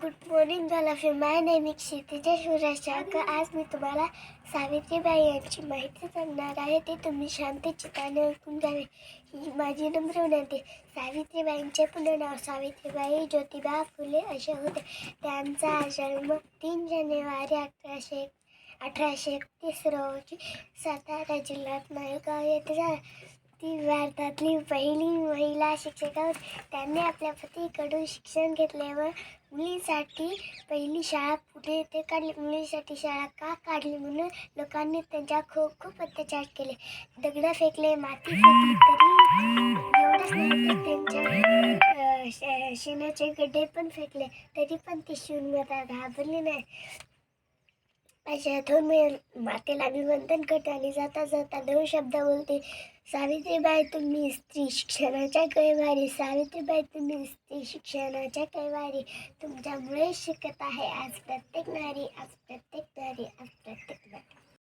Good morning झाला फिर माय name is Kshitija Shivraj शाळकर. आज मी तुम्हाला सावित्रीबाई यांची माहिती सांगणार आहे. ते तुम्ही शांत चित्ताने ऐकून घ्यावे. ही माझी नम्र विनंती. सावित्रीबाईंचे पूर्ण नाव सावित्रीबाई ज्योतिबा फुले असे होते. त्यांचा जन्म 3 जानेवारी 1831 रोजी सातारा जिल्ह्यात नायगाव येथे झाला. ती भारतातली पहिली महिला शिक्षिका होती. त्यांनी आपल्या पतीकडून शिक्षण घेतले व मुलींसाठी पहिली शाळा पुणे येथे काढली. मुलींसाठी शाळा का काढली म्हणून लोकांनी त्यांच्यावर खूप खूप अत्याचार केले. दगड फेकले, माती फेकली, तरी एवढंच नाही तर त्यांच्या शेणाचे गड्डे पण फेकले, तरी पण ती शून्यता घाबरली नाही. अशातून मी मातेला अभिवंदन करते आणि जाता जाता 2 शब्द बोलते. सावित्रीबाई तुम्ही स्त्री शिक्षणाच्या कैवारी. सावित्रीबाई तुम्ही स्त्री शिक्षणाच्या कैवारी. तुमच्यामुळे शिकत आहे आज प्रत्येक नारी, आज प्रत्येक नारी.